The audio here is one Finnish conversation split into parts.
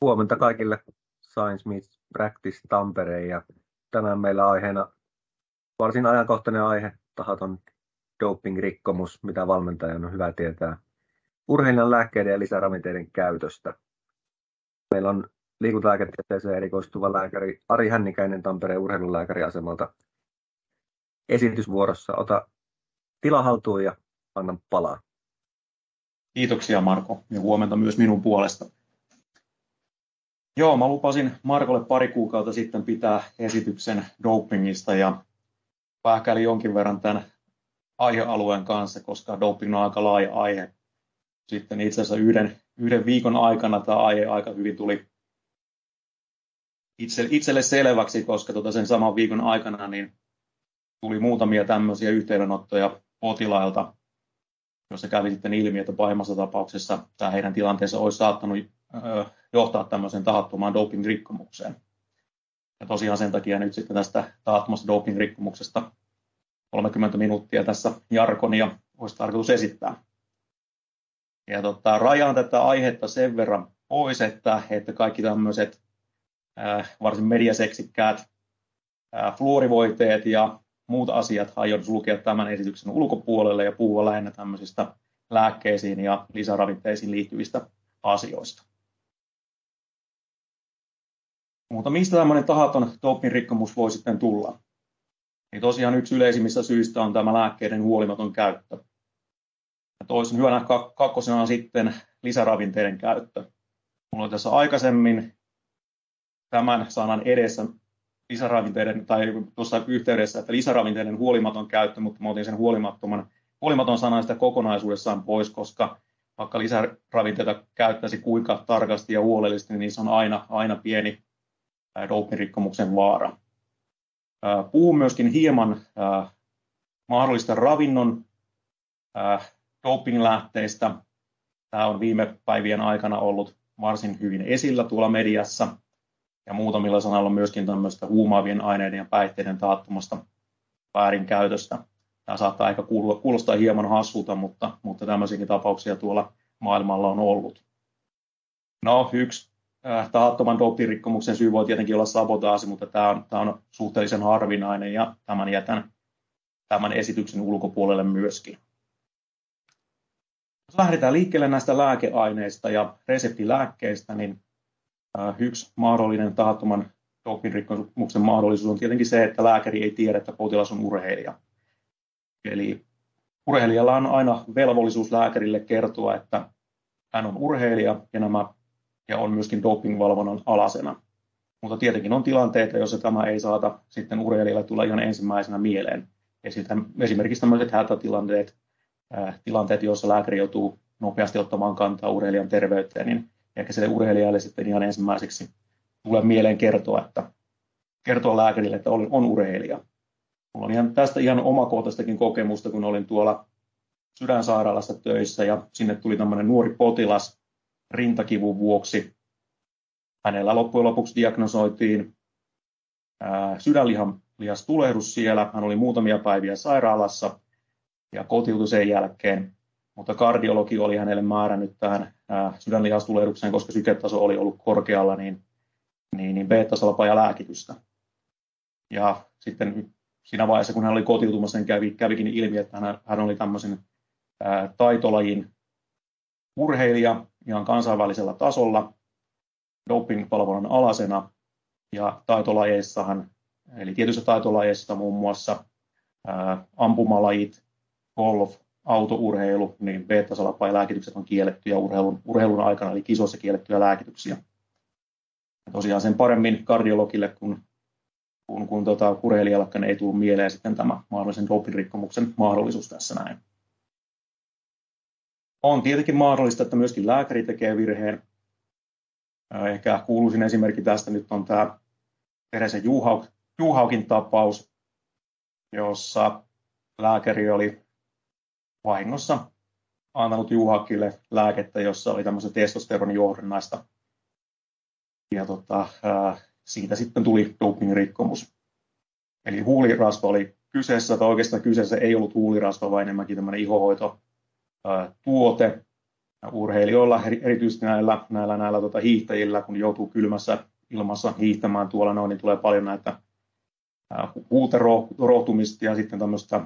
Huomenta kaikille Science Meets Practice Tampere ja tänään meillä aiheena varsin ajankohtainen aihe, tahaton doping-rikkomus, mitä valmentajan on hyvä tietää urheilijan lääkkeiden ja lisäravinteiden käytöstä. Meillä on liikuntalääketieteeseen erikoistuva lääkäri Ari Hännikäinen Tampereen urheilulääkäriasemalta esitysvuorossa. Ota tila haltuun ja anna palaa. Kiitoksia Marko ja huomenta myös minun puolesta. Joo, mä lupasin Markolle pari kuukautta sitten pitää esityksen dopingista ja pähkäilin jonkin verran tämän aihealueen kanssa, koska doping on aika laaja aihe. Sitten itse asiassa yhden viikon aikana tämä aihe aika hyvin tuli itselle selväksi, koska sen saman viikon aikana niin tuli muutamia tämmöisiä yhteydenottoja potilailta, jossa kävi sitten ilmi, että pahimmassa tapauksessa tämä heidän tilanteensa olisi saattanut johtaa tämmöiseen tahattomaan doping-rikkomukseen. Ja tosiaan sen takia nyt sitten tästä tahattomasta doping-rikkomuksesta 30 minuuttia tässä jargonia olisi tarkoitus esittää. Ja rajaan tätä aihetta sen verran pois, että kaikki tämmöiset varsin mediaseksikkäät fluorivoiteet ja muut asiat aion sulkea tämän esityksen ulkopuolelle ja puhua lähinnä tämmöisistä lääkkeisiin ja lisäravinteisiin liittyvistä asioista. Mutta mistä tämmöinen tahaton doping-rikkomus voi sitten tulla? Niin tosiaan yksi yleisimmistä syistä on tämä lääkkeiden huolimaton käyttö. Ja toisen hyvänä kakkosena on sitten lisäravinteiden käyttö. Minulla oli tässä aikaisemmin tämän sanan edessä lisäravinteiden, tai tuossa yhteydessä, että lisäravinteiden huolimaton käyttö, mutta mä otin sen huolimaton sanan sitä kokonaisuudessaan pois, koska vaikka lisäravinteita käyttäisi kuinka tarkasti ja huolellisesti, niin niissä on aina pieni doping-rikkomuksen vaara. Puhun myöskin hieman mahdollista ravinnon doping-lähteistä. Tämä on viime päivien aikana ollut varsin hyvin esillä tuolla mediassa. Ja muutamilla sanalla myöskin tämmöistä huumaavien aineiden ja päihteiden tahattomasta väärinkäytöstä. Tämä saattaa ehkä kuulostaa hieman hassulta, mutta tämmöisiäkin tapauksia tuolla maailmalla on ollut. No, yksi tahattoman doping-rikkomuksen syy voi tietenkin olla sabotaasi, mutta tämä on suhteellisen harvinainen ja tämän jätän tämän esityksen ulkopuolelle myöskin. Jos lähdetään liikkeelle näistä lääkeaineista ja reseptilääkkeistä, niin yksi mahdollinen tahattoman doping-rikkomuksen mahdollisuus on tietenkin se, että lääkäri ei tiedä, että potilas on urheilija. Eli urheilijalla on aina velvollisuus lääkärille kertoa, että hän on urheilija ja on myöskin dopingvalvonnan alasena. Mutta tietenkin on tilanteita, joissa tämä ei saata sitten urheilijalle tulla ihan ensimmäisenä mieleen. Esimerkiksi tämmöiset hätätilanteet, joissa lääkäri joutuu nopeasti ottamaan kantaa urheilijan terveyteen, niin ehkä sille urheilijalle sitten ihan ensimmäiseksi tulee mieleen kertoa lääkärille, että on urheilija. Minulla on tästä ihan omakohtaistakin kokemusta, kun olin tuolla Sydänsairaalassa töissä ja sinne tuli tämmöinen nuori potilas rintakivun vuoksi. Hänellä loppujen lopuksi diagnosoitiin sydänlihastulehdus siellä. Hän oli muutamia päiviä sairaalassa ja kotiutui sen jälkeen. Mutta kardiologi oli hänelle määrännyt tähän sydänlihastulehdukseen, koska syketaso oli ollut korkealla, niin beta-salpaajalääkitystä. Ja sitten siinä vaiheessa, kun hän oli kotiutumassa, niin kävikin ilmi, että hän oli tämmöisen taitolajin urheilija ihan kansainvälisellä tasolla, doping-valvonnan alasena. Ja taitolajeissahan, eli tietyissä taitolajeissa muun muassa ampumalajit, golf, autourheilu, niin beta-salpaajalääkitykset on kiellettyjä urheilun aikana, eli kisoissa kiellettyjä lääkityksiä. Ja tosiaan sen paremmin kardiologille kuin urheilijallakaan ei tullut mieleen sitten tämä mahdollisen doping-rikkomuksen mahdollisuus tässä näin. On tietenkin mahdollista, että myöskin lääkäri tekee virheen. Ehkä kuuluisin esimerkki tästä nyt on tämä Teresa Juhaukin tapaus, jossa lääkäri oli vahingossa antanut Juhakille lääkettä, jossa oli tämmöistä testosteronijohdannaista. Ja siitä sitten tuli doping-rikkomus. Eli huulirasva oli kyseessä, tai oikeastaan kyseessä ei ollut huulirasva, vaan enemmänkin tämmöinen ihohoitotuote, urheilijoilla, erityisesti näillä hiihtäjillä, kun joutuu kylmässä ilmassa hiihtämään tuolla noin, niin tulee paljon näitä huulterohtumista ja sitten tämmöistä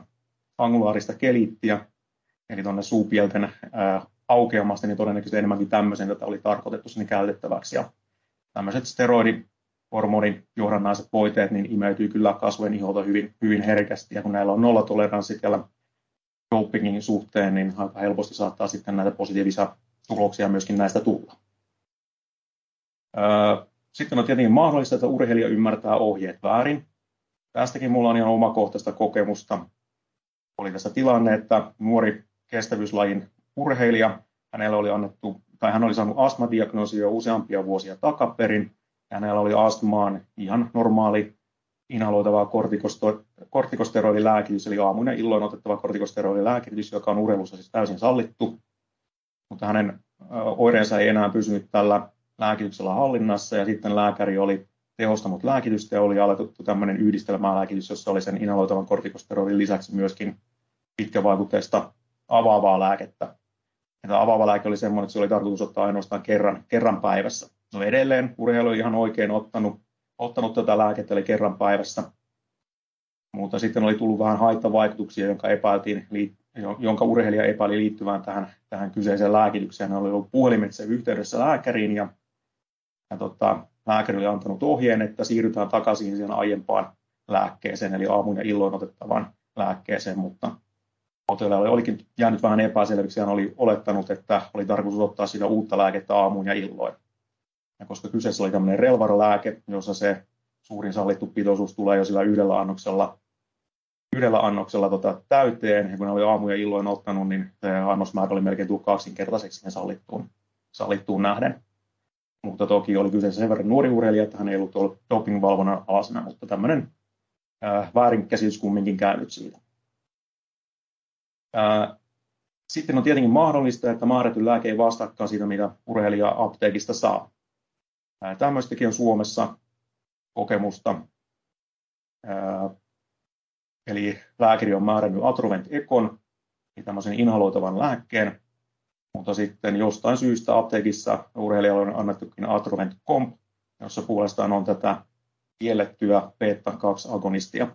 angulaarista kelittiä, eli tuonne suupielten aukeamasta, niin todennäköisesti enemmänkin tämmöisen tätä oli tarkoitettu sinne käytettäväksi. Ja tämmöiset steroidi-hormonijohdannaiset voiteet niin imeytyy kyllä kasvojen iholta hyvin, hyvin herkästi, ja kun näillä on nollatoleranssi siellä dopingin suhteen, niin aika helposti saattaa sitten näitä positiivisia tuloksia myöskin näistä tulla. Sitten on tietenkin mahdollista, että urheilija ymmärtää ohjeet väärin. Tästäkin mulla on ihan omakohtaista kokemusta. Oli tässä tilanne, että nuori kestävyyslajin urheilija, hän oli saanut astmadiagnoosia jo useampia vuosia takaperin. Hänellä oli astmaan ihan normaali inhaloitava kortikosteroidilääkitys, eli aamuin ja illoin otettava kortikosteroidilääkitys, joka on urheilussa siis täysin sallittu. Mutta hänen oireensa ei enää pysynyt tällä lääkityksellä hallinnassa, ja sitten lääkäri oli tehostanut lääkitystä ja oli aloitettu tämmöinen yhdistelmälääkitys, jossa oli sen inhaloitavan kortikosteroidin lisäksi myöskin pitkävaikutteista avaavaa lääkettä. Tämä avaava lääke oli semmoinen, että se oli tarkoitus ottaa ainoastaan kerran päivässä. No edelleen urheilu oli ihan oikein ottanut tätä lääkettä, eli kerran päivässä. Mutta sitten oli tullut vähän haittavaikutuksia, jonka urheilija epäili liittyvään tähän kyseiseen lääkitykseen. Hän oli ollut puhelimitse yhteydessä lääkäriin ja lääkäri oli antanut ohjeen, että siirrytään takaisin siihen aiempaan lääkkeeseen, eli aamuin ja illoin otettavaan lääkkeeseen, mutta potilaalle olikin jäänyt vähän epäselväksi, hän oli olettanut, että oli tarkoitus ottaa sitä uutta lääkettä aamuin ja illoin. Ja koska kyseessä oli tämmöinen Relvar-lääke, jossa se suurin sallittu pitoisuus tulee jo sillä yhdellä annoksella täyteen, ja kun hän oli aamu ja illoin ottanut, niin se annosmäärä oli melkein tullut kaksinkertaiseksi siihen sallittuun nähden. Mutta toki oli kyseessä sen verran nuori urheilija, että hän ei ollut dopingvalvonnan alasena, mutta tämmöinen väärinkäsitys kumminkin käynyt siitä. Sitten on tietenkin mahdollista, että määrätty lääke ei vastaakaan siitä, mitä urheilija apteekista saa. Tämmöistäkin on Suomessa kokemusta. Eli lääkäri on määrännyt Atrovent Econ, eli tämmöisen inhaloitavan lääkkeen, mutta sitten jostain syystä apteekissa urheilijalle on annettukin Atrovent Comp, jossa puolestaan on tätä kiellettyä beta-2-agonistia.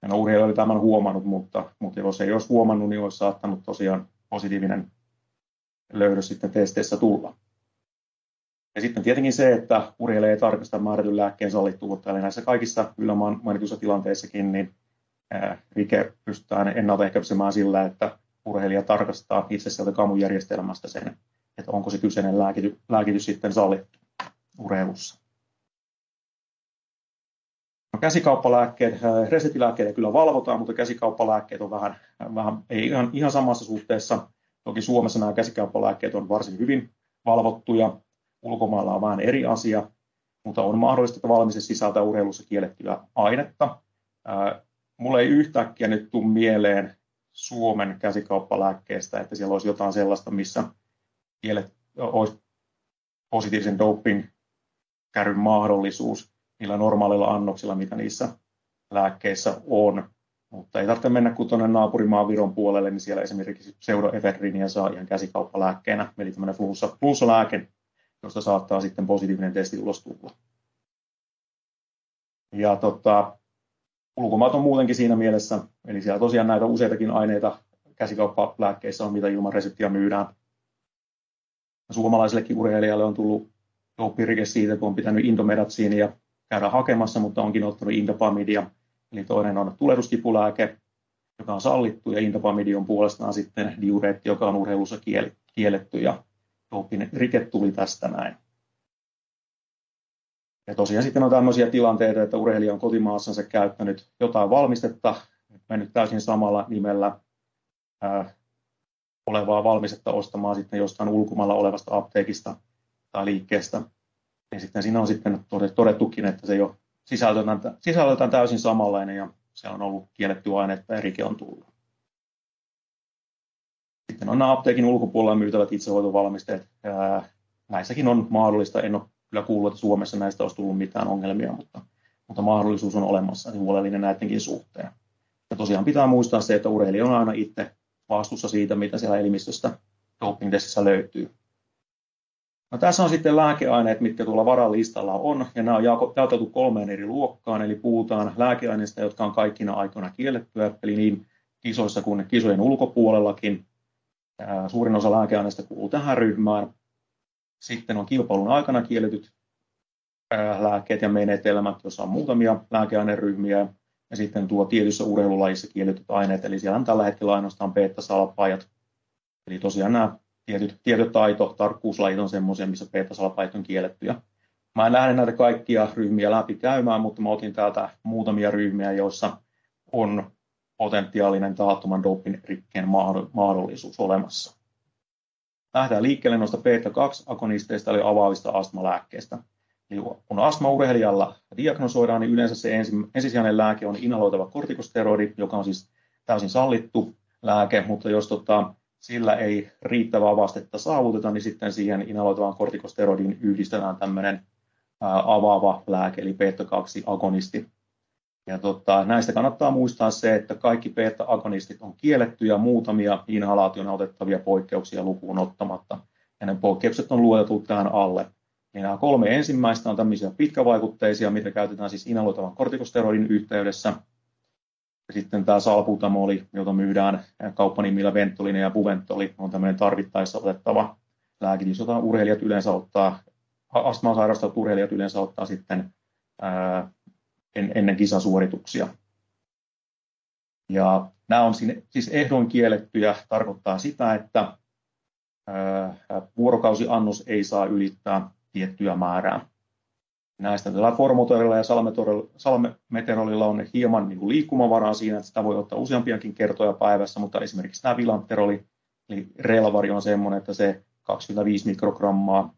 No, urheilija oli tämän huomannut, mutta jos ei olisi huomannut, niin olisi saattanut tosiaan positiivinen löydös sitten testeissä tulla. Ja sitten tietenkin se, että urheilija ei tarkasta määrätyn lääkkeen sallittuvuutta, eli näissä kaikissa yllä mainituissa tilanteissakin, niin rike pystytään ennaltaehkäisemään sillä, että urheilija tarkastaa itse sieltä kamujärjestelmästä sen, että onko se kyseinen lääkitys sitten sallittu urheilussa. No, käsikauppalääkkeet, reseptilääkkeitä kyllä valvotaan, mutta käsikauppalääkkeet on vähän ei ihan samassa suhteessa. Toki Suomessa nämä käsikauppalääkkeet on varsin hyvin valvottuja, ulkomailla on vähän eri asia, mutta on mahdollista, että valmiste sisältää urheilussa kiellettyä ainetta. Mulle ei yhtäkkiä nyt tule mieleen Suomen käsikauppalääkkeestä, että siellä olisi jotain sellaista, missä olisi positiivisen doping-kärryn mahdollisuus niillä normaalilla annoksilla, mitä niissä lääkkeissä on. Mutta ei tarvitse mennä kuin tuonne naapurimaan Viron puolelle, niin siellä esimerkiksi pseudoefedrinia saa ihan käsikauppalääkkeenä, eli tämmöinen flussalääke, josta saattaa sitten positiivinen testitulos tulla. Ja ulkomaat on muutenkin siinä mielessä, eli siellä tosiaan näitä useitakin aineita käsikauppalääkkeissä on, mitä ilman reseptiä myydään. Suomalaisillekin urheilijalle on tullut dopingrike siitä, kun on pitänyt indomedatsiinia käydä hakemassa, mutta onkin ottanut indopamidia. Eli toinen on tulehduskipulääke, joka on sallittu, ja indopamidi on puolestaan sitten diureetti, joka on urheilussa kielletty, ja dopingrike tuli tästä näin. Ja tosiaan sitten on tämmöisiä tilanteita, että urheilija on kotimaassansa käyttänyt jotain valmistetta, mennyt täysin samalla nimellä olevaa valmistetta ostamaan sitten jostain ulkomailla olevasta apteekista tai liikkeestä. Ja sitten siinä on sitten todettukin, että se ei ole sisällöltään täysin samanlainen ja se on ollut kielletty aine, että rike on tullut. Sitten on nämä apteekin ulkopuolella myytävät itsehoitovalmisteet. Näissäkin on mahdollista, en ole kyllä kuullut, että Suomessa näistä olisi tullut mitään ongelmia, mutta mahdollisuus on olemassa niin huolellinen näidenkin suhteen. Ja tosiaan pitää muistaa se, että urheilija on aina itse vastuussa siitä, mitä siellä elimistöstä doping-testissä löytyy. No, tässä on sitten lääkeaineet, mitkä tuolla varalistalla on, ja nämä on jaoteltu 3 eri luokkaan, eli puhutaan lääkeaineista, jotka on kaikkina aikoina kiellettyä, eli niin kisoissa kuin kisojen ulkopuolellakin. Suurin osa lääkeaineista kuuluu tähän ryhmään. Sitten on kilpailun aikana kielletyt lääkkeet ja menetelmät, joissa on muutamia lääkeaineryhmiä, ja sitten tuo tietyssä urheilulajissa kielletyt aineet, eli siellä on tällä hetkellä ainoastaan beta-salpaajat, eli tosiaan nämä tietyt tarkkuuslajit on semmoisia, missä beta-salpaajat on kiellettyjä. Mä en lähde näitä kaikkia ryhmiä läpi käymään, mutta mä otin täältä muutamia ryhmiä, joissa on potentiaalinen tahattoman doping-rikkeen mahdollisuus olemassa. Lähdetään liikkeelle noista beta-2-agonisteista eli avaavista astmalääkkeistä. Eli kun astmaurheilijalla diagnosoidaan, niin yleensä se ensisijainen lääke on inhaloitava kortikosteroidi, joka on siis täysin sallittu lääke, mutta jos sillä ei riittävää vastetta saavuteta, niin sitten siihen inhaloitavaan kortikosteroidiin yhdistetään tämmöinen avaava lääke, eli beta-2-agonisti. Ja näistä kannattaa muistaa se, että kaikki beta-agonistit on kielletty ja muutamia inhalaation otettavia poikkeuksia lukuun ottamatta. Ja ne poikkeukset on lueteltu tähän alle. Niin nämä 3 ensimmäistä on tämmöisiä pitkävaikutteisia, mitä käytetään siis inhaloitavan kortikosteroidin yhteydessä. Ja sitten tämä salbutamoli, jota myydään kauppanimillä Ventolin ja Buventoli, on tämmöinen tarvittaessa otettava lääkitys, jota urheilijat yleensä ottaa, astmaa sairastavat urheilijat yleensä ottaa sitten ennen kisasuorituksia. Ja nämä on siis ehdoin kiellettyjä, tarkoittaa sitä, että vuorokausiannos ei saa ylittää tiettyä määrää. Näistä tällä formoterilla ja salmeterolilla on hieman niin kuin liikkumavaraa siinä, että sitä voi ottaa useampiakin kertoja päivässä, mutta esimerkiksi tämä vilanteroli, eli relvari on semmoinen, että se 25 mikrogrammaa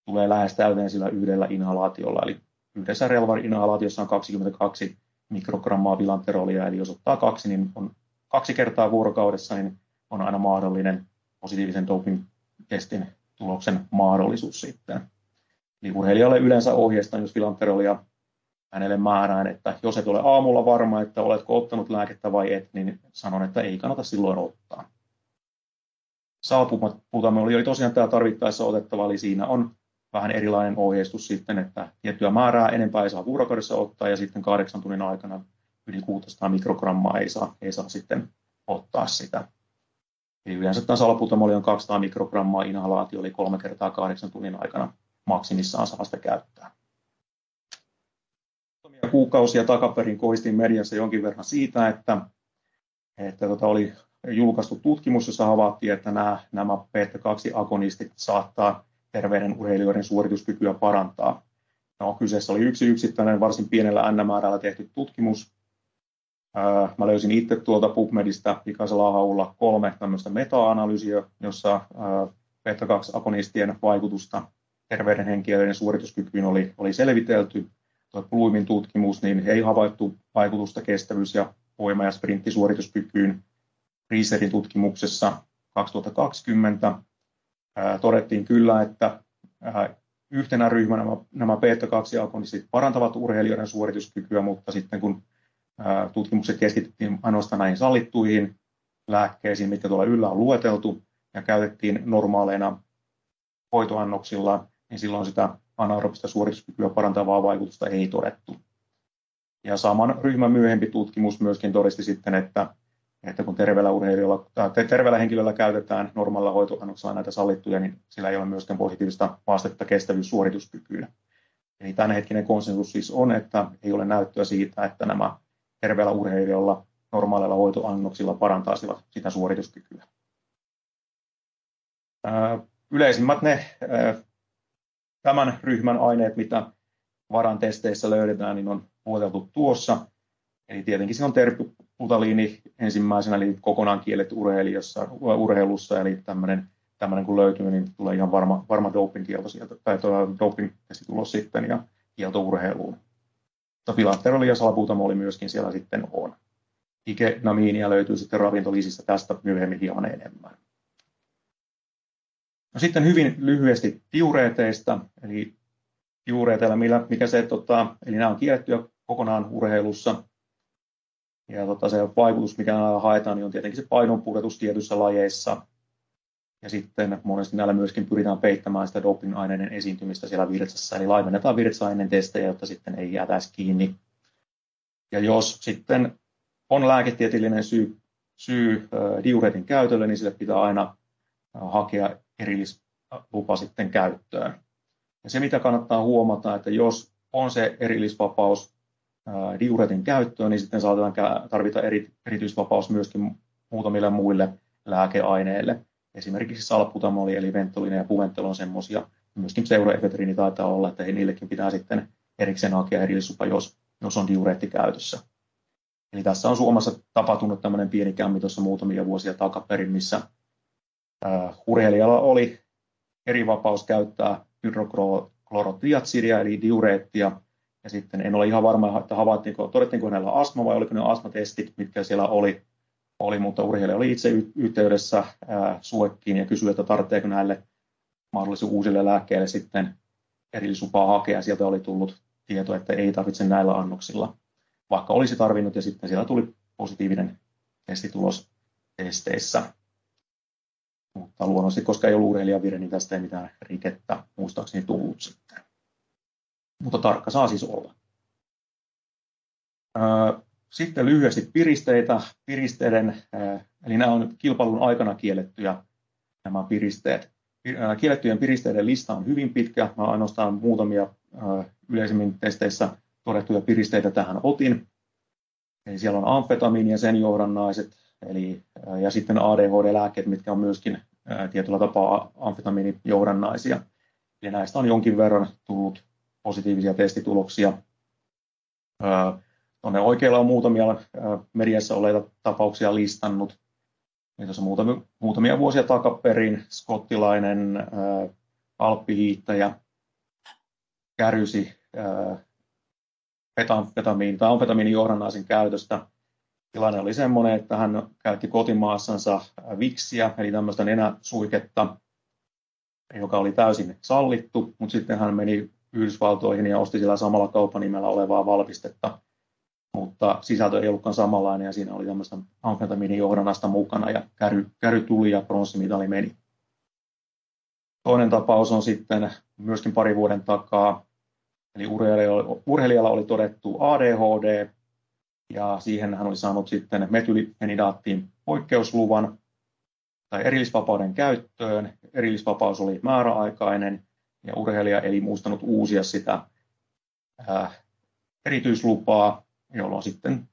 tulee lähes täyteen sillä yhdellä inhalaatiolla, eli yhdessä relvari-inhalaatiossa on 22 mikrogrammaa vilanterolia, eli jos ottaa 2, niin on 2 kertaa vuorokaudessa, niin on aina mahdollinen positiivisen doping-testin tuloksen mahdollisuus sitten. Eli urheilijalle yleensä ohjeistan, jos vilanterolia hänelle määrään, että jos et ole aamulla varma, että oletko ottanut lääkettä vai et, niin sanon, että ei kannata silloin ottaa. Salbutamoli oli tosiaan tämä tarvittaessa otettava, eli siinä on vähän erilainen ohjeistus sitten, että tiettyä määrää enempää ei saa vuorokaudessa ottaa ja sitten 8 tunnin aikana yli 600 mikrogrammaa ei saa sitten ottaa sitä. Eli yleensä tämä salbutamoli on 200 mikrogrammaa inhalaatio, eli 3 kertaa 8 tunnin aikana maksimissaan saa sitä käyttää. Kuukausia takaperin koistin mediassa jonkin verran siitä, että oli julkaistu tutkimus, jossa havaittiin, että nämä beta-2-agonistit saattaa terveiden urheilijoiden suorituskykyä parantaa. No, kyseessä oli yksi yksittäinen varsin pienellä N-määrällä tehty tutkimus. Mä löysin itse tuolta PubMedistä pikaisella haulla 3 tämmöistä meta-analyysiä, jossa beta-2-agonistien vaikutusta terveiden henkilöiden suorituskykyyn oli selvitelty. Tuo Blumin tutkimus, niin ei havaittu vaikutusta kestävyys- ja voima- ja sprinttisuorituskykyyn. Resetin tutkimuksessa 2020 todettiin kyllä, että yhtenä ryhmänä nämä beta-2-agonistit parantavat urheilijoiden suorituskykyä, mutta sitten kun tutkimukset keskityttiin ainoastaan näihin sallittuihin lääkkeisiin, mitkä tuolla yllä on lueteltu, ja käytettiin normaaleina hoitoannoksilla, niin silloin sitä anaerobista suorituskykyä parantavaa vaikutusta ei todettu. Ja saman ryhmän myöhempi tutkimus myöskin todisti sitten, että kun terveellä henkilöllä käytetään normaalilla hoitoannoksella näitä sallittuja, niin sillä ei ole myöskään positiivista vastetta kestävyyssuorituskykyyn. Eli tämänhetkinen konsensus siis on, että ei ole näyttöä siitä, että nämä terveellä urheilijoilla normaaleilla hoitoannoksilla parantaisivat sitä suorituskykyä. Yleisimmät ne tämän ryhmän aineet, mitä varan testeissä löydetään, niin on lueteltu tuossa. Eli tietenkin siinä on terbutaliini ensimmäisenä, eli kokonaan kielletty urheilussa, eli tämmöinen kun löytyy, niin tulee ihan varma doping-kielto sieltä, tai doping-testitulos sitten, ja kielto urheiluun. Filanteroli ja salbutamoli myöskin siellä sitten on. Ikenamiinia löytyy sitten ravintolisistä tästä myöhemmin hieman enemmän. No sitten hyvin lyhyesti diureeteista, eli diureeteilla, eli nämä on kiellettyjä kokonaan urheilussa. Ja se vaikutus, mikä haetaan, niin on tietenkin se painonpudotus tietyissä lajeissa. Ja sitten monesti näillä myöskin pyritään peittämään sitä doping-aineiden esiintymistä siellä virtsassa, eli laimennetaan virtsaa ennen testejä, jotta sitten ei jäätäisi kiinni. Ja jos sitten on lääketieteellinen syy diureetin käytölle, niin sille pitää aina hakea erillislupa sitten käyttöön. Ja se, mitä kannattaa huomata, että jos on se erillisvapaus diuretin käyttöön, niin sitten saatetaan tarvita erityisvapaus myöskin muutamille muille lääkeaineille. Esimerkiksi salbutamoli eli Ventolin ja Buventel on semmoisia. Myöskin pseudoefedriini taitaa olla, että niillekin pitää sitten erikseen hakea erillislupa, jos on diureetti käytössä. Eli tässä on Suomessa tapahtunut tämmöinen pieni kämmi tuossa muutamia vuosia takaperin, missä urheilijalla oli eri vapaus käyttää hydroklorotiazidia eli diureettia. Ja sitten en ole ihan varma, että todettiinko hänellä astma vai oliko ne astmatestit, mitkä siellä oli, mutta urheilija oli itse yhteydessä SUEKiin ja kysyi, että tarvitseeko näille mahdollisille uusille lääkkeille sitten erillislupaa hakea. Sieltä oli tullut tieto, että ei tarvitse näillä annoksilla, vaikka olisi tarvinnut, ja sitten siellä tuli positiivinen testitulos testeissä. Mutta luonnollisesti, koska ei ollut urheilijavire, niin tästä ei mitään rikettä muistaakseni tullut sitten. Mutta tarkka saa siis olla. Sitten lyhyesti piristeiden, eli nämä on kilpailun aikana kiellettyjä nämä piristeet. Kiellettyjen piristeiden lista on hyvin pitkä. Mä ainoastaan muutamia yleisemmin testeissä todettuja piristeitä tähän otin. Eli siellä on amfetamiini ja sen johdannaiset, ja sitten ADHD-lääkkeet, mitkä on myöskin tietyllä tapaa amfetamiinijohdannaisia. Eli näistä on jonkin verran tullut positiivisia testituloksia. Tuonne oikealla on muutamia mediassa olleita tapauksia listannut. Niin tuossa muutamia vuosia takaperin skottilainen alppihiihtäjä kärysi amfetamiinijohdannaisen käytöstä. Tilanne oli semmoinen, että hän käytti kotimaassansa viksiä, eli tämmöistä nenäsuiketta, joka oli täysin sallittu, mutta sitten hän meni Yhdysvaltoihin ja osti siellä samalla kaupanimellä olevaa valmistetta, mutta sisältö ei ollutkaan samanlainen ja siinä oli tämmöistä amfetamiinijohdannasta mukana ja käry tuli ja pronssimitali meni. Toinen tapaus on sitten myöskin pari vuoden takaa, eli urheilijalla oli todettu ADHD ja siihen hän oli saanut sitten metylfenidaattiin poikkeusluvan tai erillisvapauden käyttöön. Erillisvapaus oli määräaikainen ja urheilija ei muistanut uusia sitä erityislupaa, jolloin sitten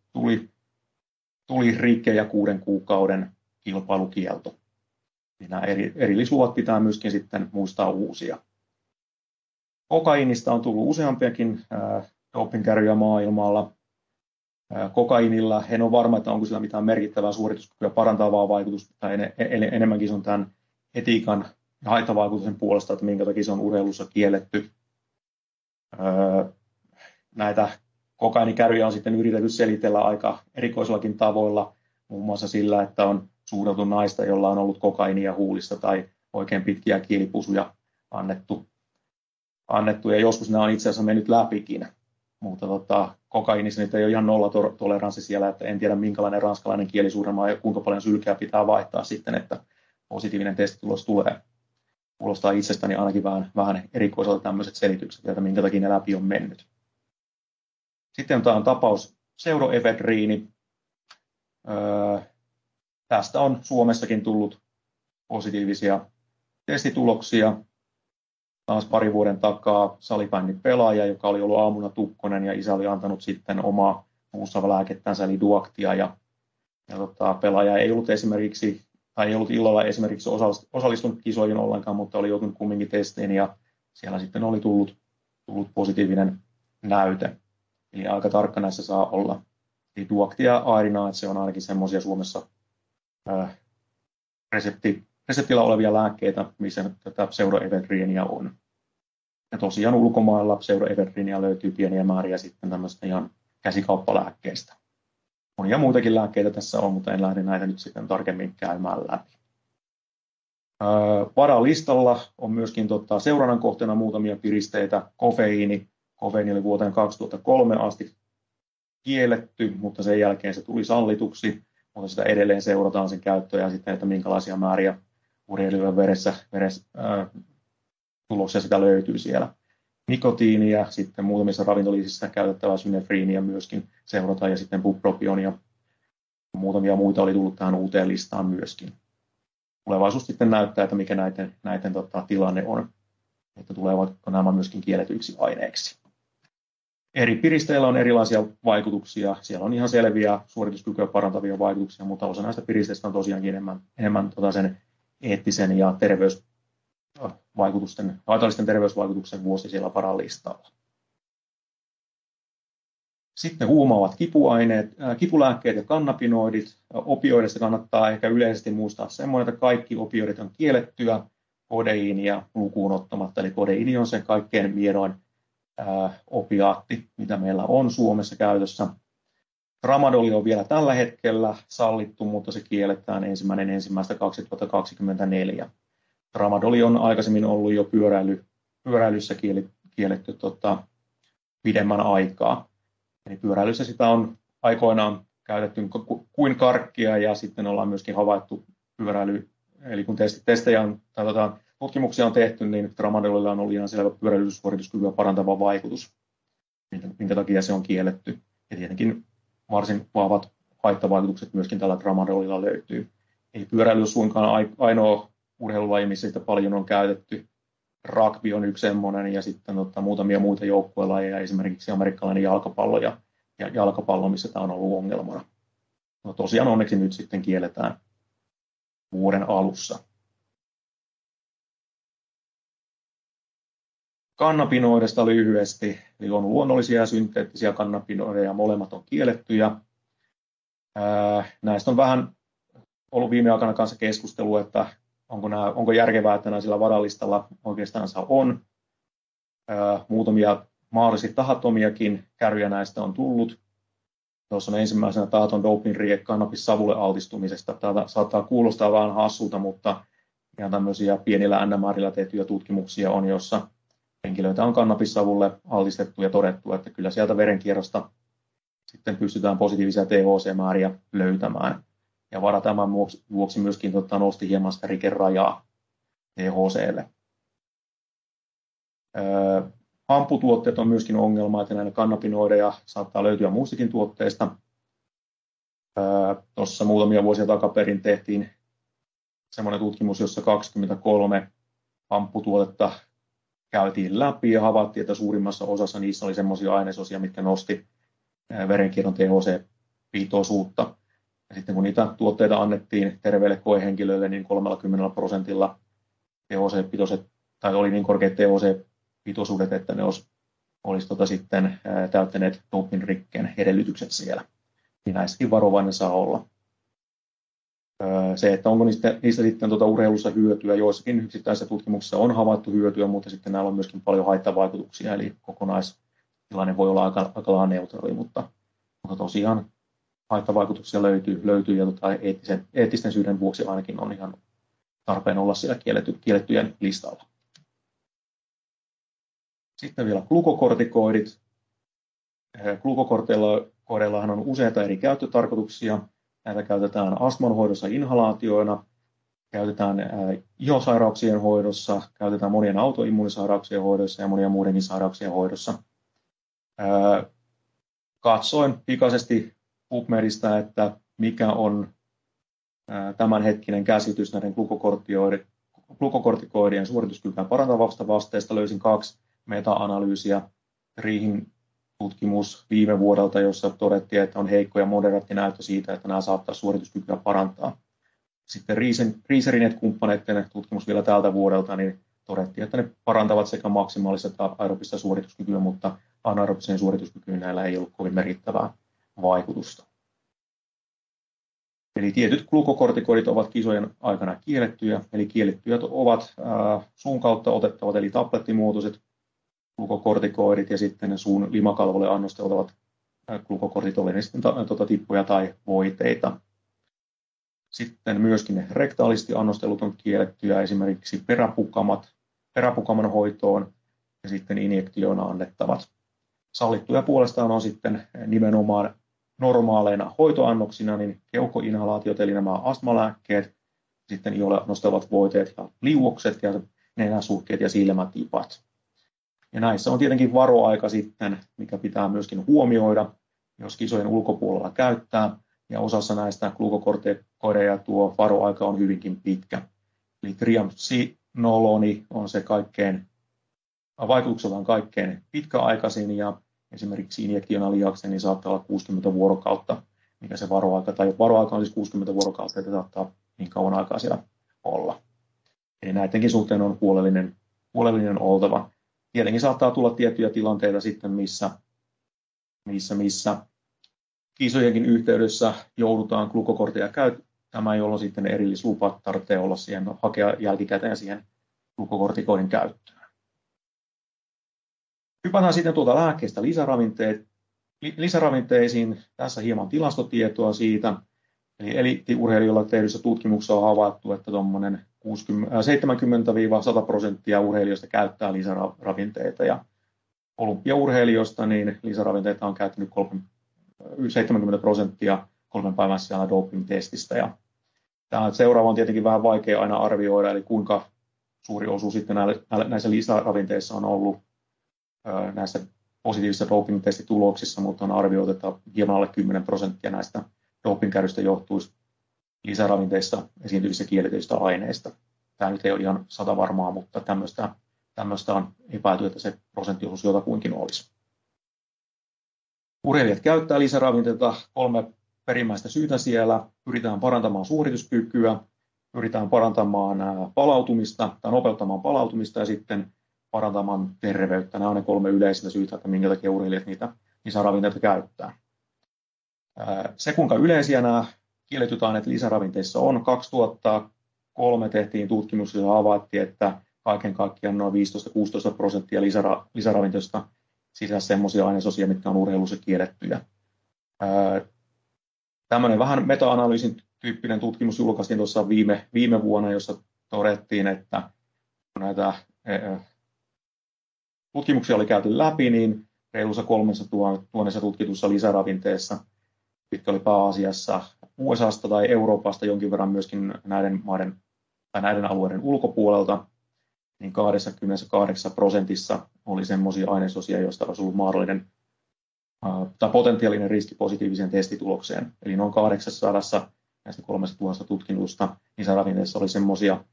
tuli rike ja 6 kuukauden kilpailukielto. Nämä erillisluvat pitää myöskin sitten muistaa uusia. Kokaiinista on tullut useampiakin dopingkärryjä maailmalla. Kokainilla en ole varma, että onko sillä mitään merkittävää suorituskykyä parantavaa vaikutusta, tai enemmänkin se on tämän etiikan ja haittavaikutuksen puolesta, että minkä takia se on urheilussa kielletty. Näitä kokaiinikärryjä on sitten yritetty selitellä aika erikoisillakin tavoilla, muun muassa sillä, että on suudeltu naista, jolla on ollut kokaiinia huulissa tai oikein pitkiä kielipusuja annettu, ja joskus nämä on itse asiassa mennyt läpikin. Mutta kokaiinissa nyt ei ole ihan nollatoleranssi siellä, että en tiedä minkälainen ranskalainen kielisuudelma ja kuinka paljon sylkeä pitää vaihtaa sitten, että positiivinen testitulos tulee. Kuulostaa itsestäni ainakin vähän erikoiselta tämmöiset selitykset, että minkä takia ne läpi on mennyt. Sitten tämä on tapaus pseudoefedriini. Tästä on Suomessakin tullut positiivisia testituloksia. Taas pari vuoden takaa salibändin pelaaja, joka oli ollut aamuna tukkonen ja isä oli antanut sitten omaa muussa lääkettänsä eli Duaktia. Ja pelaaja ei ollut illalla esimerkiksi osallistunut kisoihin ollenkaan, mutta oli joutunut kumminkin testiin ja siellä sitten oli tullut positiivinen näyte. Eli aika tarkka näissä saa olla. Eli Duaktia ja Airina, että se on ainakin semmoisia Suomessa reseptillä olevia lääkkeitä, missä tätä pseudoefedriiniä on. Ja tosiaan ulkomailla pseudoefedriiniä löytyy pieniä määriä sitten tämmöistä ihan käsikauppalääkkeistä. Monia muitakin lääkkeitä tässä on, mutta en lähde näitä nyt sitten tarkemmin käymään läpi. VADA-listalla on myöskin seurannan kohteena muutamia piristeitä. Kofeiini oli vuoteen 2003 asti kielletty, mutta sen jälkeen se tuli sallituksi, mutta sitä edelleen seurataan sen käyttöä ja sitten, että minkälaisia määriä urheilijoiden veressä tuloksia sitä löytyy siellä. Nikotiinia, sitten muutamissa ravintolisissä käytettävää synefriiniä myöskin seurataan, ja sitten bupropion ja muutamia muita oli tullut tähän uuteen listaan myöskin. Tulevaisuus sitten näyttää, että mikä näiden tilanne on, että tulevatko nämä myöskin kielletyiksi aineeksi. Eri piristeillä on erilaisia vaikutuksia. Siellä on ihan selviä suorituskykyä parantavia vaikutuksia, mutta osa näistä piristeistä on tosiaankin enemmän sen eettisen ja haitallisten terveysvaikutuksen vuosi siellä paralistalla. Sitten huumaavat kipuaineet, kipulääkkeet ja kannabinoidit. Opioideista kannattaa ehkä yleisesti muistaa semmoinen, että kaikki opioidit on kiellettyä kodeiinia lukuun ottamatta. Eli kodeiini on se kaikkein miedoin opiaatti, mitä meillä on Suomessa käytössä. Tramadoli on vielä tällä hetkellä sallittu, mutta se kielletään 1.1.2024. Tramadoli on aikaisemmin ollut jo pyöräilyssä kielletty pidemmän aikaa. Eli pyöräilyssä sitä on aikoinaan käytetty kuin karkkia, ja sitten ollaan myöskin havaittu pyöräily, eli kun tutkimuksia on tehty, niin tramadolilla on ollut ihan selvä pyöräilysuorituskykyä parantava vaikutus, minkä takia se on kielletty. Ja tietenkin varsin vahvat haittavaikutukset myöskin tällä tramadolilla löytyy. Ei pyöräily ole suinkaan ainoa urheilulaji, missä sitä paljon on käytetty. Rugby on yksi semmoinen, ja sitten muutamia muita joukkuelajeja, esimerkiksi amerikkalainen jalkapallo ja jalkapallo, missä tämä on ollut ongelmana. No tosiaan onneksi nyt sitten kielletään vuoden alussa. Kannabinoidista lyhyesti, eli on luonnollisia ja synteettisiä kannabinoideja, molemmat on kiellettyjä. Näistä on vähän ollut viime aikana kanssa keskustelua, että onko järkevää, että nämä sillä varalistalla oikeastaan on. Muutamia mahdollisesti tahattomiakin kärryjä näistä on tullut. Tuossa on ensimmäisenä tahaton doping-rike kannabissavulle altistumisesta. Tämä saattaa kuulostaa vähän hassulta, mutta ihan tämmöisiä pienillä NMRillä tehtyjä tutkimuksia on, jossa henkilöitä on kannabissavulle altistettu ja todettu, että kyllä sieltä verenkierrosta sitten pystytään positiivisia THC-määriä löytämään. Ja vara tämän vuoksi myöskin nosti hieman sitä rikerajaa THClle. Hamputuotteet on myöskin ongelma, että näitä kannabinoideja saattaa löytyä muistakin tuotteista. Tuossa muutamia vuosia takaperin tehtiin semmoinen tutkimus, jossa 23 hamputuotetta käytiin läpi ja havaittiin, että suurimmassa osassa niissä oli semmoisia ainesosia, mitkä nosti verenkierron THC-pitoisuutta. Ja sitten kun niitä tuotteita annettiin terveille koehenkilöille, niin 30% THC-pitoiset, tai oli niin korkeat THC-pitoisuudet, että ne olisi sitten täyttäneet doping-rikkeen edellytykset siellä. Niin näissäkin varovainen saa olla. Se, että onko niistä sitten urheilussa hyötyä, joissakin yksittäisissä tutkimuksissa on havaittu hyötyä, mutta sitten näillä on myöskin paljon haittavaikutuksia, eli kokonaistilanne voi olla aika lailla neutraali, mutta tosiaan haittavaikutuksia löytyy ja eettisten syiden vuoksi ainakin on ihan tarpeen olla siellä kiellettyjen listalla. Sitten vielä glukokortikoidit. Glukokortikoideillahan on useita eri käyttötarkoituksia. Näitä käytetään astman hoidossa inhalaatioina, käytetään ihosairauksien hoidossa, käytetään monien autoimmuunisairauksien hoidossa ja monien muidenkin sairauksien hoidossa. Katsoin pikaisesti PubMedistä, että mikä on tämänhetkinen käsitys näiden glukokortikoidien suorituskykyä parantavasta vasteesta. Löysin 2 meta-analyysiä. Riihin tutkimus viime vuodelta, jossa todettiin, että on heikko ja moderaatti näyttö siitä, että nämä saattaa suorituskykyä parantaa. Sitten Reaserinet-kumppaneiden tutkimus vielä tältä vuodelta, niin todettiin, että ne parantavat sekä maksimaalista että aerobista suorituskykyä, mutta anaerobiseen suorituskykyyn näillä ei ollut kovin merkittävää vaikutusta. Eli tietyt glukokortikoidit ovat kisojen aikana kiellettyjä, eli kiellettyjä ovat suun kautta otettavat, eli tablettimuotoiset glukokortikoidit ja sitten suun limakalvolle annosteltavat glukokortit, oli ne sitten tippoja tai voiteita. Sitten myöskin rektaalisti annostelut on kiellettyjä, esimerkiksi peräpukaman hoitoon ja sitten injektioina annettavat. Sallittuja puolestaan on sitten nimenomaan normaaleina hoitoannoksina niin keuhkoinhalaatiot, eli nämä astmalääkkeet, sitten iholle nostavat voiteet ja liuokset ja nenäsuhkeet ja silmätipat. Ja näissä on tietenkin varoaika sitten, mikä pitää myöskin huomioida, jos kisojen ulkopuolella käyttää. Ja osassa näistä glukokortikoideja tuo varoaika on hyvinkin pitkä. Eli triamcinoloni on se vaikutukseltaan kaikkein pitkäaikaisin ja esimerkiksi injektionaliaksen niin saattaa olla 60 vuorokautta, mikä se varoaika, tai varoaika on siis 60 vuorokautta, että saattaa niin kauan aikaa siellä olla. Eli näidenkin suhteen on huolellinen oltava. Tietenkin saattaa tulla tiettyjä tilanteita sitten, missä kisojenkin yhteydessä joudutaan glukokortteja käyttämään, jolloin sitten erillislupa tarvitsee olla siihen hakea jälkikäteen siihen glukokortikoidin käyttöön. Hypätään sitten tuolta lääkkeestä lisäravinteisiin. Tässä hieman tilastotietoa siitä. Eli eliittiurheilijoilla tehdyissä tutkimuksissa on havaittu, että 70-100% urheilijoista käyttää lisäravinteita. Ja olympiaurheilijoista niin lisäravinteita on käyttänyt 70% 3 päivän sisällä doping-testistä. Ja tämä seuraava on tietenkin vähän vaikea aina arvioida, eli kuinka suuri osuus sitten näissä lisäravinteissa on ollut näissä positiivisissa doping-testituloksissa, mutta on arvioitu, että hieman alle 10% näistä doping-kärryistä johtuisi lisäravinteissa esiintyvistä kielletyistä aineista. Tämä nyt ei ole ihan 100 varmaa, mutta tämmöistä on epäilty, että se prosenttiosuus jotakuinkin olisi. Urheilijat käyttää lisäravinteita 3 perimmäistä syytä siellä. Pyritään parantamaan suorituskykyä, pyritään parantamaan palautumista tai nopeuttamaan palautumista ja sitten parantamaan terveyttä. Nämä on ne 3 yleisintä syytä, että minkä takia urheilijat niitä lisäravinteita käyttää. Se, kuinka yleisiä nämä kielletyt aineet lisäravinteissa on, 2003 tehtiin tutkimus, jossa havaittiin, että kaiken kaikkiaan noin 15-16% lisäravinteista sisältää sellaisia ainesosia, mitkä on urheilussa kiellettyjä. Tämmöinen vähän meta-analyysin tyyppinen tutkimus julkaistiin tuossa viime vuonna, jossa todettiin, että kun näitä tutkimuksia oli käyty läpi, niin reilussa 3000 tutkitussa lisäravinteessa, mitkä oli pääasiassa USAsta tai Euroopasta jonkin verran myöskin näiden maiden tai näiden alueiden ulkopuolelta, niin 28% oli sellaisia ainesosia, joista olisi ollut mahdollinen tai potentiaalinen riski positiiviseen testitulokseen. Eli noin 800 näistä 3000 tutkimusta lisäravinteissa oli sellaisia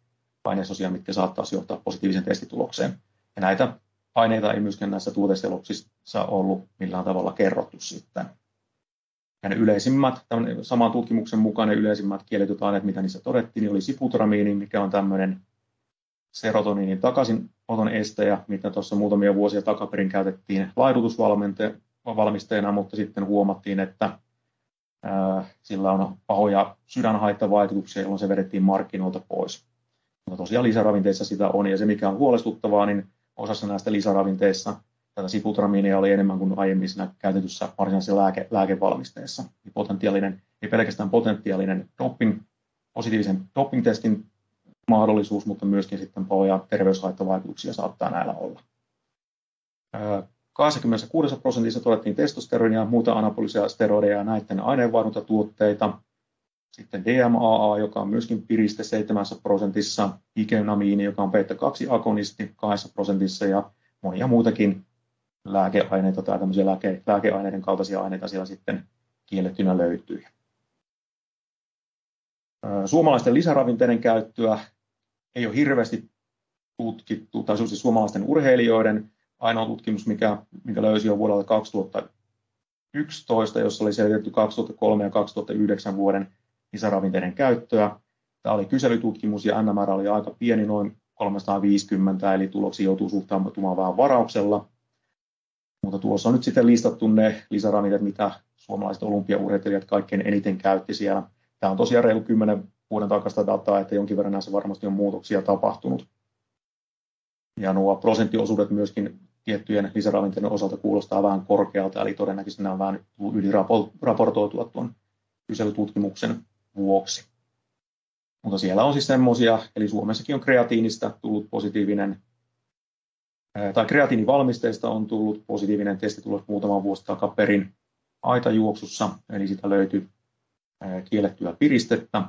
ainesosia, mitkä saattaisi johtaa positiiviseen testitulokseen. Ja näitä aineita ei myöskään näissä tuoteseloksissa ollut millään tavalla kerrottu sitten. Ja ne yleisimmät, saman tutkimuksen mukaan ne yleisimmät kielletyt aineet, mitä niissä todettiin, niin oli sibutamiini, mikä on tämmöinen serotoniinin takaisinoton estäjä, mitä tuossa muutamia vuosia takaperin käytettiin laihdutusvalmisteena, mutta sitten huomattiin, että sillä on pahoja sydänhaittavaikutuksia, jolloin se vedettiin markkinoilta pois. Mutta tosiaan lisäravinteissa sitä on, ja se mikä on huolestuttavaa, niin osassa näistä lisäravinteissa tätä sibutamiinia oli enemmän kuin aiemmin siinä käytetyssä varsinaisessa lääkevalmisteessa. Ei pelkästään potentiaalinen positiivisen doping-testin mahdollisuus, mutta myöskin sitten pahoja terveyshaittavaikutuksia saattaa näillä olla. 26% todettiin testosteronia ja muita anabolisia steroideja ja näiden aineenvaihduntattuotteita. Sitten DMAA, joka on myöskin piriste 7%, ikenamiini, joka on beta-2-agonisti 2% ja monia muitakin lääkeaineita tai tämmöisiä lääkeaineiden kaltaisia aineita siellä sitten kiellettynä löytyy. Suomalaisten lisäravinteiden käyttöä ei ole hirveästi tutkittu, tai siis suomalaisten urheilijoiden ainoa tutkimus, minkä löysi jo vuodelta 2011, jossa oli selvitetty 2003 ja 2009 vuoden lisäravinteiden käyttöä. Tämä oli kyselytutkimus ja NMR oli aika pieni, noin 350, eli tuloksiin joutuu suhtautumaan vähän varauksella. Mutta tuossa on nyt sitten listattu ne lisäravinteet, mitä suomalaiset olympiaurheilijat kaikkein eniten käytti siellä. Tämä on tosiaan reilu 10 vuoden takaista dataa, että jonkin verran näissä varmasti on muutoksia tapahtunut. Ja nuo prosenttiosuudet myöskin tiettyjen lisäravinteiden osalta kuulostaa vähän korkealta, eli todennäköisesti nämä on vähän yliraportoitua tuon kyselytutkimuksen vuoksi. Mutta siellä on siis semmoisia, eli Suomessakin on kreatiinista tullut positiivinen, tai kreatiinivalmisteista on tullut positiivinen testitulos muutama vuosi takaperin aitajuoksussa, eli sitä löytyi kiellettyä piristettä.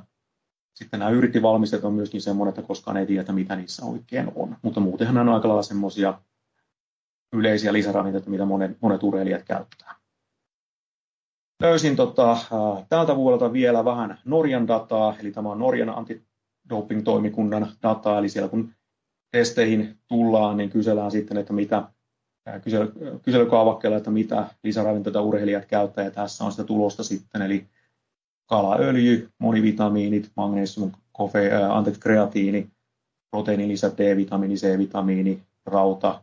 Sitten nämä yritivalmisteet on myöskin semmoinen, että koskaan ei tiedä, mitä niissä oikein on. Mutta muutenhan nämä on aika lailla semmoisia yleisiä lisäravinteita, mitä monet urheilijat käyttää. Löysin tältä vuodelta vielä vähän Norjan dataa, eli tämä on Norjan antidoping-toimikunnan dataa, eli siellä kun testeihin tullaan, niin kysellään sitten, että kyselykaavakkeella, että mitä lisäravinteita urheilijat käyttää, ja tässä on sitä tulosta sitten, eli kalaöljy, monivitamiinit, magnesium, kreatiini, proteiinilisät, D-vitamiini, C-vitamiini, rauta,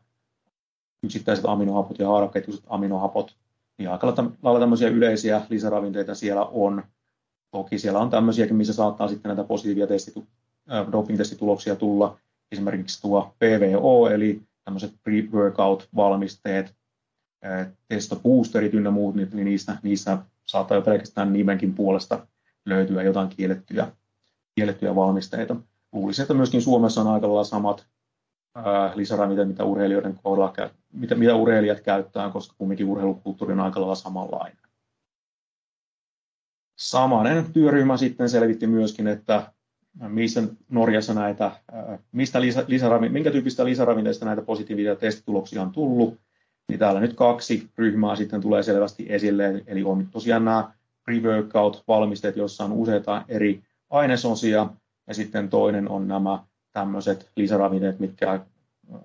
yksittäiset aminohapot ja haaraketjuiset aminohapot. Niin aika lailla tämmöisiä yleisiä lisäravinteita siellä on. Toki siellä on tämmöisiäkin, missä saattaa sitten näitä positiivisia doping-testituloksia tulla. Esimerkiksi tuo PVO, eli tämmöiset pre-workout-valmisteet, testoboosterit ynnä muut, niin niissä saattaa jo pelkästään nimenkin puolesta löytyä jotain kiellettyjä valmisteita. Luulisin, että myöskin Suomessa on aika lailla samat lisäravinteet, mitä urheilijoiden kohdalla mitä urheilijat käyttää, koska kumminkin urheilukulttuuri on aika lailla samanlainen. Samainen työryhmä sitten selvitti myöskin, että missä Norjassa minkä tyyppistä lisäravinteista näitä positiivisia testituloksia on tullut. Niin täällä nyt 2 ryhmää sitten tulee selvästi esille, eli on tosiaan nämä pre-workout-valmisteet, joissa on useita eri ainesosia, ja sitten toinen on nämä tämmöiset lisäravinteet, mitkä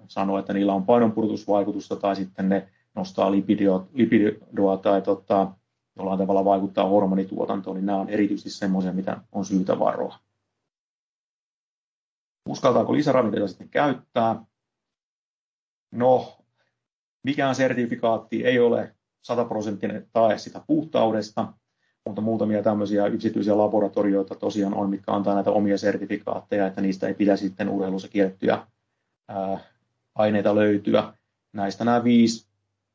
sanoo, että niillä on painonpudotusvaikutusta, tai sitten ne nostaa lipidoa tai jollain tavalla vaikuttaa hormonituotantoon, niin nämä on erityisesti semmoisia, mitä on syytä varoa. Uskaltaako lisäravinteita sitten käyttää? No, mikään sertifikaatti ei ole 100% tae sitä puhtaudesta, mutta muutamia tämmöisiä yksityisiä laboratorioita tosiaan on, mitkä antaa näitä omia sertifikaatteja, että niistä ei pitäisi sitten urheilussa kiellettyjä aineita löytyä. Näistä nämä 5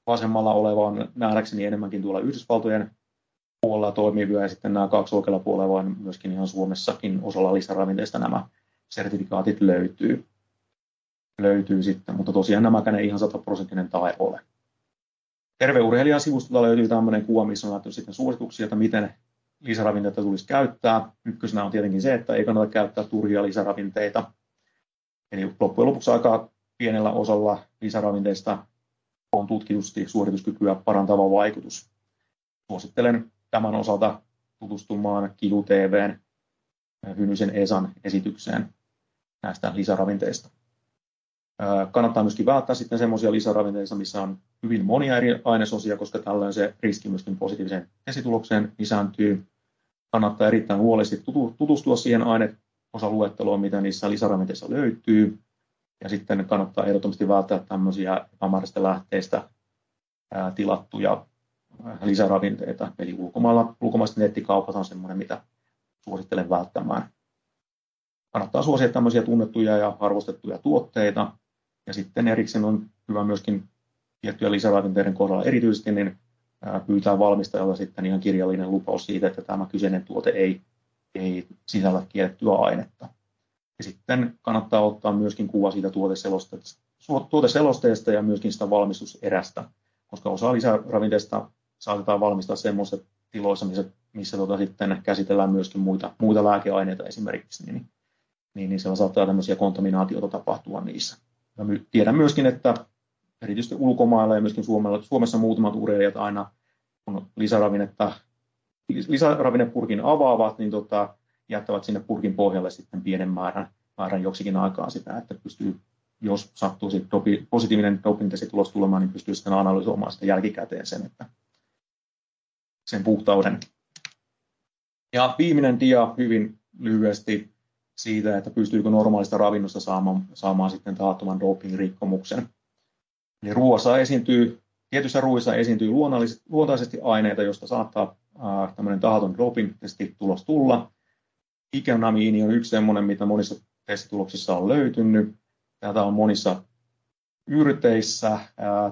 vasemmalla oleva on nähdäkseni enemmänkin tuolla Yhdysvaltojen puolella toimivia, ja sitten nämä 2 oikealla puolella on myöskin ihan Suomessakin osalla lisäravinteista nämä sertifikaatit löytyy sitten, mutta tosiaan nämäkään ei ihan 100% tae ole. Terveurheilijan sivustolla löytyy tämmöinen kuva, missä on laittu sitten suosituksia, että miten lisäravinteita tulisi käyttää. Ykkösenä on tietenkin se, että ei kannata käyttää turhia lisäravinteita. Eli loppujen lopuksi aika pienellä osalla lisäravinteista on tutkitusti suorituskykyä parantava vaikutus. Suosittelen tämän osalta tutustumaan Kihu TV:n Hynysen Esan esitykseen näistä lisäravinteista. Kannattaa myöskin välttää sitten semmoisia lisäravinteita, missä on hyvin monia eri ainesosia, koska tällöin se riski myöskin positiiviseen testitulokseen lisääntyy. Kannattaa erittäin huolellisesti tutustua siihen aineosaluetteloon, mitä niissä lisäravinteissa löytyy. Ja sitten kannattaa ehdottomasti välttää tämmöisiä epämääräisistä lähteistä tilattuja lisäravinteita. Eli ulkomaiset nettikaupat on semmoinen, mitä suosittelen välttämään. Kannattaa suosia tämmöisiä tunnettuja ja arvostettuja tuotteita. Ja sitten erikseen on hyvä myöskin tiettyjä lisäravinteiden kohdalla erityisesti niin pyytää valmistajalta sitten ihan kirjallinen lupaus siitä, että tämä kyseinen tuote ei sisällä kiellettyä ainetta. Ja sitten kannattaa ottaa myöskin kuva siitä tuoteselosteesta ja myöskin sitä valmistuserästä, koska osa lisäravinteista saatetaan valmistaa semmoisissa tiloissa, missä sitten käsitellään myöskin muita lääkeaineita esimerkiksi, niin siellä saattaa tämmöisiä kontaminaatioita tapahtua niissä. Ja tiedän myöskin, että erityisesti ulkomailla ja myöskin Suomessa muutamat urheilijat aina, kun lisäravinnepurkin avaavat, niin jättävät sinne purkin pohjalle sitten pienen määrän joksikin aikaa sitä, että pystyy, jos sattuu positiivinen doping-testitulos tulemaan, niin pystyy sitten analysoimaan sitä jälkikäteen sen puhtauden. Ja viimeinen dia hyvin lyhyesti siitä, että pystyykö normaalista ravinnosta saamaan sitten tahattoman doping-rikkomuksen. Eli tietyissä ruoissa esiintyy luontaisesti aineita, joista saattaa tämmöinen tahaton doping-testitulos tulla. Ikenamiini on yksi semmoinen, mitä monissa testituloksissa on löytynyt. Tätä on monissa yrteissä,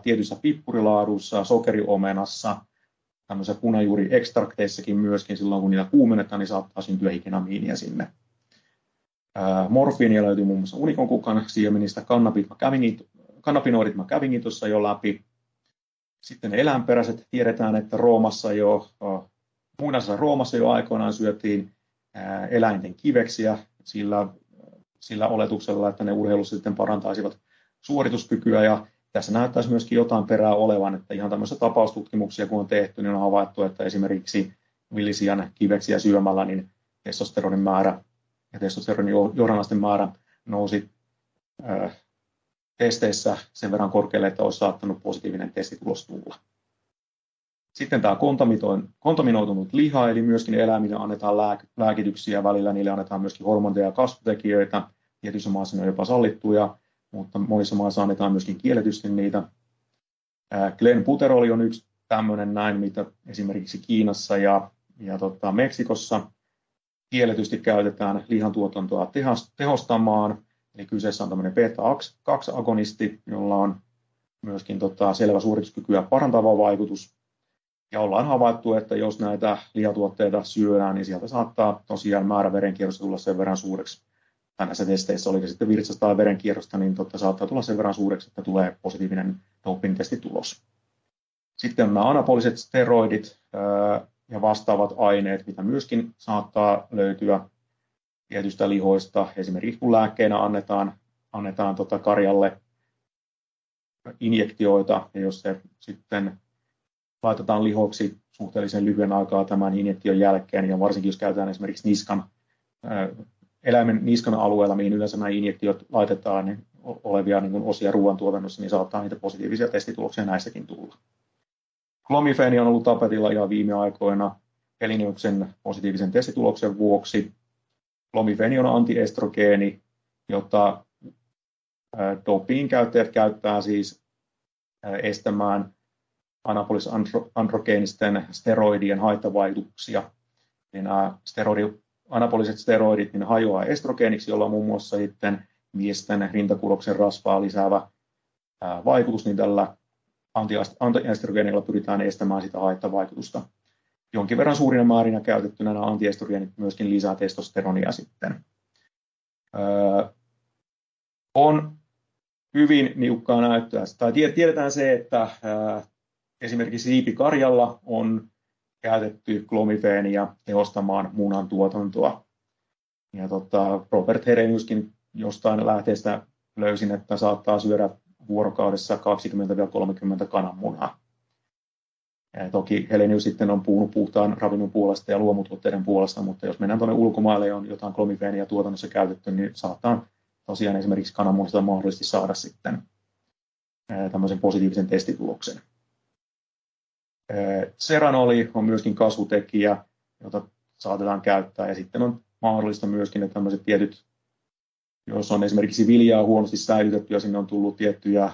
tietyissä pippurilaaduissa, sokeriomenassa, tämmöisissä punajuuriekstrakteissakin myöskin silloin, kun niitä kuumennetaan, niin saattaa syntyä ikenamiinia sinne. Morfiinia löytyy muun muassa unikonkukan siemenistä, kannabinoidit mä kävinkin tuossa jo läpi. Sitten eläinperäiset tiedetään, että muinaisessa Roomassa jo aikoinaan syötiin eläinten kiveksiä sillä oletuksella, että ne urheilussa sitten parantaisivat suorituskykyä, ja tässä näyttäisi myöskin jotain perää olevan, että ihan tämmöisiä tapaustutkimuksia kun on tehty, niin on havaittu, että esimerkiksi villisian kiveksiä syömällä niin testosteronin määrä ja testosteronin johdannaisten määrä nousi testeissä sen verran korkealle, että olisi saattanut positiivinen testitulos tulla. Sitten tämä kontaminoitunut liha, eli myöskin eläimille annetaan lääkityksiä, välillä niille annetaan myöskin hormoneja ja kasvutekijöitä, tietyissä maissa ne on jopa sallittuja, mutta monissa maissa annetaan myöskin kielletysti niitä. Glenbuteroli on yksi tämmöinen näin, mitä esimerkiksi Kiinassa ja Meksikossa kielletysti käytetään lihantuotantoa tehostamaan. Eli kyseessä on tämmöinen beta-2-agonisti, jolla on myöskin selvä suorituskykyä parantava vaikutus. Ja ollaan havaittu, että jos näitä lihatuotteita syödään, niin sieltä saattaa tosiaan määrä verenkierrosta tulla sen verran suureksi. Tai näissä testeissä, oli sitten virtsasta tai verenkierrosta, niin saattaa tulla sen verran suureksi, että tulee positiivinen doping-testitulos. Sitten on nämä anapoliset steroidit ja vastaavat aineet, mitä myöskin saattaa löytyä tietystä lihoista. Esimerkiksi kun lääkkeenä annetaan karjalle injektioita, ja jos se sitten laitetaan lihoksi suhteellisen lyhyen aikaa tämän injektion jälkeen, ja varsinkin jos käytetään esimerkiksi eläimen niskan alueella, mihin yleensä nämä injektiot laitetaan niin olevia niin kuin osia ruoantuotannossa, niin saattaa niitä positiivisia testituloksia näistäkin tulla. Klomifeni on ollut tapetilla ihan viime aikoina Heleniuksen positiivisen testituloksen vuoksi. Klomifeni on antiestrogeeni, jota dopingin käyttäjät käyttää siis estämään anabolis-androgeenisten steroidien haittavaikutuksia. Eli nämä anapoliset steroidit niin hajoaa estrogeeniksi, jolla on muun muassa sitten miesten rintakuroksen rasvaa lisäävä vaikutus, niin tällä antiestrogeenilla pyritään estämään sitä haittavaikutusta. Jonkin verran suurina määrinä käytettynä nämä antiestrogeenit myöskin lisää testosteronia sitten. On hyvin niukkaa näyttöä. Tai tiedetään se, että esimerkiksi siipikarjalla on käytetty klomifeenia tehostamaan munan tuotantoa. Ja Robert Heleniuskin jostain lähteestä löysin, että saattaa syödä vuorokaudessa 20-30 kananmunaa. Ja toki Helenius sitten on puhunut puhtaan ravinnon puolesta ja luomutuotteiden puolesta, mutta jos mennään tuonne ulkomaille ja on jotain klomifeenia tuotannossa käytetty, niin saattaa tosiaan esimerkiksi kananmunasta mahdollisesti saada sitten tämmöisen positiivisen testituloksen. Seranoli on myöskin kasvutekijä, jota saatetaan käyttää, ja sitten on mahdollista myöskin, että tämmöiset tietyt, jos on esimerkiksi viljaa huonosti säilytetty ja sinne on tullut tiettyjä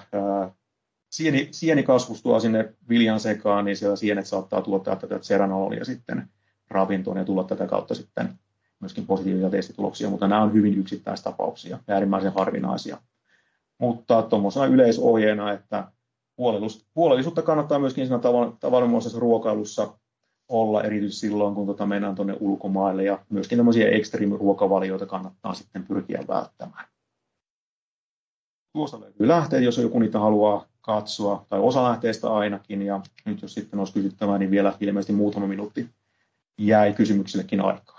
sienikasvustoa sinne viljan sekaan, niin siellä sienet saattaa tuottaa tätä seranolia sitten ravintoon ja tulla tätä kautta sitten myöskin positiivisia testituloksia, mutta nämä on hyvin yksittäistapauksia ja äärimmäisen harvinaisia. Mutta tuommoisena yleisohjeena, että huolellisuutta kannattaa myöskin siinä tavanomaisessa ruokailussa olla, erityisesti silloin, kun mennään tuonne ulkomaille, ja myöskin tämmöisiä extreme-ruokavalioita kannattaa sitten pyrkiä välttämään. Tuosta löytyy lähteet, jos joku niitä haluaa katsoa, tai osa lähteistä ainakin, ja nyt jos sitten olisi kysyttävää, niin vielä ilmeisesti muutama minuutti jäi kysymyksillekin aikaa.